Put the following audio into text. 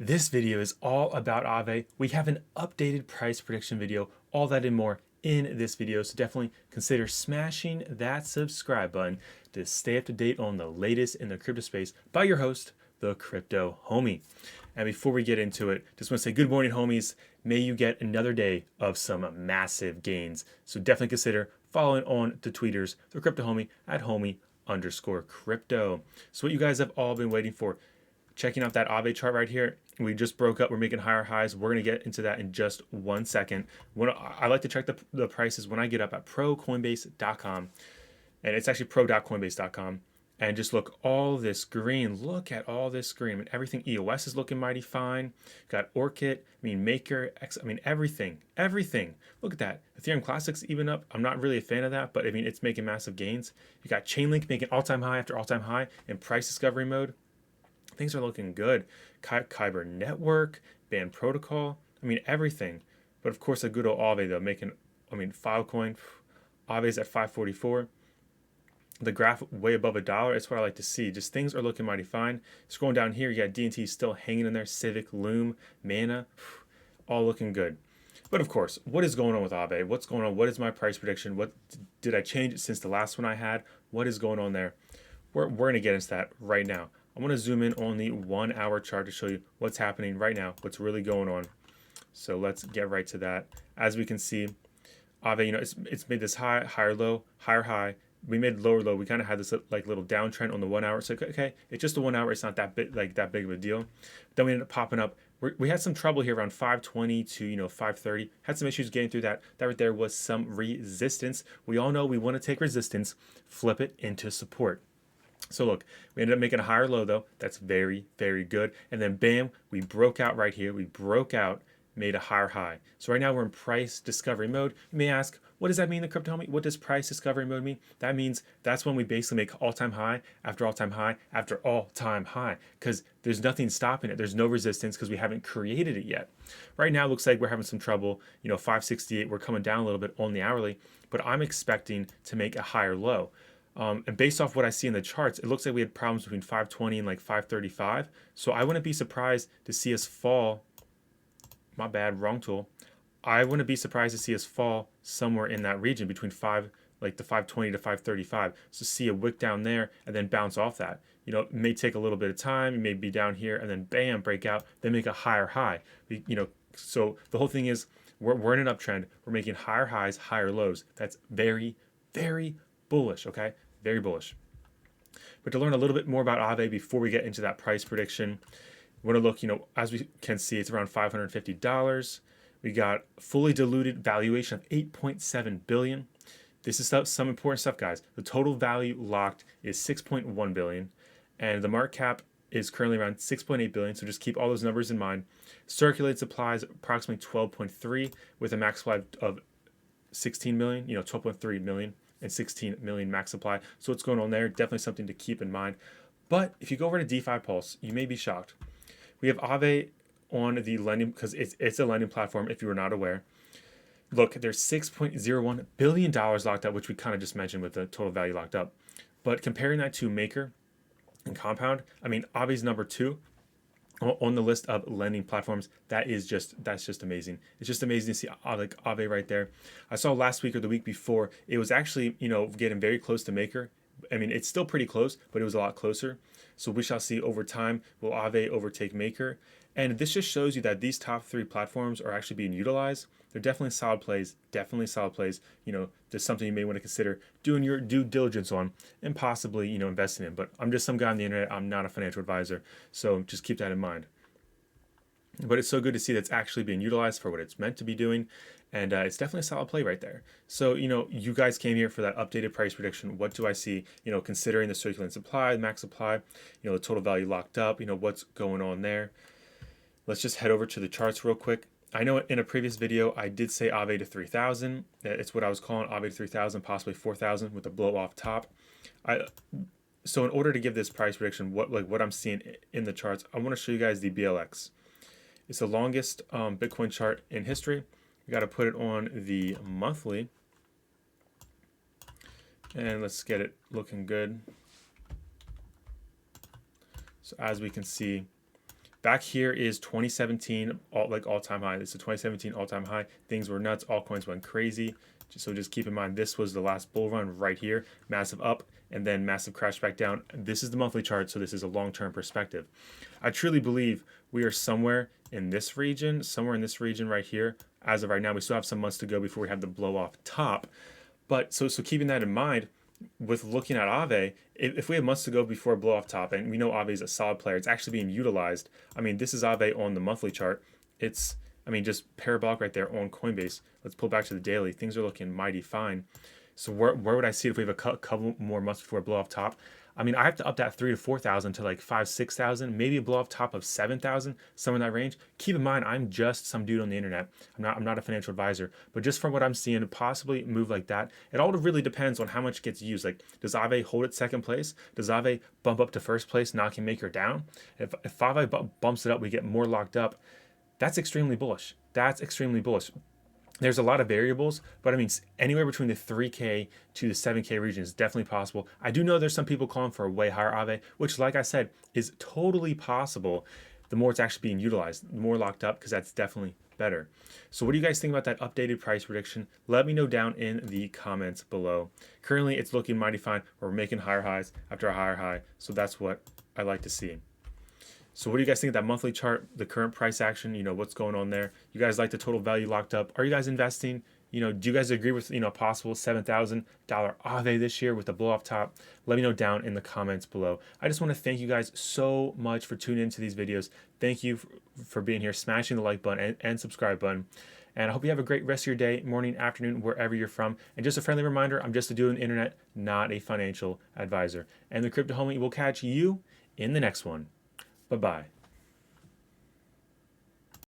This video is all about Aave. We have an updated price prediction video, all that and more in this video. So definitely consider smashing that subscribe button to stay up to date on the latest in the crypto space by your host, the Crypto Homie. And before we get into it, just want to say good morning, homies. May you get another day of some massive gains. So definitely consider following on the tweeters, the Crypto Homie at homie_crypto. So what you guys have all been waiting for, checking out that Aave chart right here. We just broke up. We're making higher highs. We're going to get into that in just 1 second. I like to check the prices when I get up at procoinbase.com. And it's actually pro.coinbase.com. And just look, all this green. Look at all this green. I mean, everything. EOS is looking mighty fine. Got Orchid. Maker. Everything. Everything. Look at that. Ethereum Classic's even up. I'm not really a fan of that, but it's making massive gains. You got Chainlink making all-time high after all-time high in price discovery mode. Things are looking good. Kyber Network, Band Protocol, everything. But of course, a good old Aave though, Filecoin, Aave's at 544. The graph way above $1. It's what I like to see. Just things are looking mighty fine. Scrolling down here, you got DNT still hanging in there. Civic, Loom, Mana, all looking good. But of course, what is going on with Aave? What's going on? What is my price prediction? What did I change it since the last one I had? What is going on there? We're going to get into that right now. I want to zoom in on the 1 hour chart to show you what's happening right now, what's really going on. So let's get right to that. As we can see, Aave, it's made this high, higher low, higher high. We made lower low. We kind of had this like little downtrend on the 1 hour. So okay, it's just a 1 hour. It's not that big of a deal. Then we ended up popping up. We had some trouble here around 520 to 530. Had some issues getting through that. That right there was some resistance. We all know we want to take resistance, flip it into support. So look, we ended up making a higher low though. That's very, very good. And then bam, we broke out right here. We broke out, made a higher high. So right now we're in price discovery mode. You may ask, what does that mean, the Crypto Homie? What does price discovery mode mean? That means that's when we basically make all-time high after all-time high after all-time high, because there's nothing stopping it. There's no resistance because we haven't created it yet. Right now it looks like we're having some trouble. 568, we're coming down a little bit on the hourly, but I'm expecting to make a higher low. And based off what I see in the charts, it looks like we had problems between 520 and like 535. So I wouldn't be surprised to see us fall. My bad, wrong tool. I wouldn't be surprised to see us fall somewhere in that region between the 520 to 535. So see a wick down there and then bounce off that. It may take a little bit of time. It may be down here and then bam, break out, then make a higher high. So the whole thing is we're in an uptrend. We're making higher highs, higher lows. That's very, very bullish, okay? Very bullish. But to learn a little bit more about Aave before we get into that price prediction, we want to look, as we can see, it's around $550. We got fully diluted valuation of $8.7 billion. This is some important stuff, guys. The total value locked is $6.1 billion, and the market cap is currently around $6.8 billion, so just keep all those numbers in mind. Circulated supplies approximately 12.3 with a max supply of 16 million, 12.3 million. And 16 million max supply. So what's going on there? Definitely something to keep in mind. But if you go over to DeFi Pulse, you may be shocked. We have Aave on the lending, because it's a lending platform if you were not aware. Look, there's $6.01 billion locked up, which we kind of just mentioned with the total value locked up. But comparing that to Maker and Compound, Aave's number 2 on the list of lending platforms. That's just amazing. It's just amazing to see Aave right there. I saw last week or the week before, it was actually getting very close to Maker. It's still pretty close, but it was a lot closer. So we shall see over time, will Aave overtake Maker? And this just shows you that these top 3 platforms are actually being utilized. They're definitely solid plays, There's something you may want to consider doing your due diligence on and possibly, investing in. But I'm just some guy on the internet. I'm not a financial advisor. So just keep that in mind. But it's so good to see that's actually being utilized for what it's meant to be doing. And it's definitely a solid play right there. So, you guys came here for that updated price prediction. What do I see? Considering the circulating supply, the max supply, the total value locked up, what's going on there. Let's just head over to the charts real quick. I know in a previous video, I did say Aave to 3,000. It's what I was calling Aave to 3,000, possibly 4,000 with a blow off top. So in order to give this price prediction, what I'm seeing in the charts, I want to show you guys the BLX. It's the longest Bitcoin chart in history. We got to put it on the monthly. And let's get it looking good. So as we can see, Back here is 2017 all-time high. This is a 2017 all-time high. Things were nuts. Altcoins went crazy. So just keep in mind, this was the last bull run right here. Massive up and then massive crash back down. This is the monthly chart, so this is a long-term perspective. I truly believe we are somewhere in this region right here. As of right now, we still have some months to go before we have the blow off top. But so keeping that in mind, with looking at Aave, if we have months to go before blow off top, and we know Aave is a solid player, it's actually being utilized. I mean, this is Aave on the monthly chart. It's, I mean, just parabolic right there on Coinbase. Let's pull back to the daily. Things are looking mighty fine. So where would I see it if we have a couple more months before blow off top? I mean, I have to up that 3,000 to 4,000 to like 5,000, 6,000, maybe a blow off top of 7,000, somewhere in that range. Keep in mind, I'm just some dude on the internet. I'm not a financial advisor, but just from what I'm seeing, possibly move like that. It all really depends on how much gets used. Like, does Aave hold it second place? Does Aave bump up to first place, knocking Maker down? If Aave bumps it up, we get more locked up. That's extremely bullish. That's extremely bullish. There's a lot of variables, but I mean, anywhere between the 3K to the 7K region is definitely possible. I do know there's some people calling for a way higher Aave, which, like I said, is totally possible. The more it's actually being utilized, the more locked up, because that's definitely better. So what do you guys think about that updated price prediction? Let me know down in the comments below. Currently, it's looking mighty fine. We're making higher highs after a higher high, so that's what I like to see. So what do you guys think of that monthly chart, the current price action, what's going on there? You guys like the total value locked up? Are you guys investing? Do you guys agree with, possible $7,000 Aave this year with the blow off top? Let me know down in the comments below. I just want to thank you guys so much for tuning into these videos. Thank you for being here, smashing the like button and subscribe button. And I hope you have a great rest of your day, morning, afternoon, wherever you're from. And just a friendly reminder, I'm just a dude on the internet, not a financial advisor. And the Crypto Homie will catch you in the next one. Bye-bye.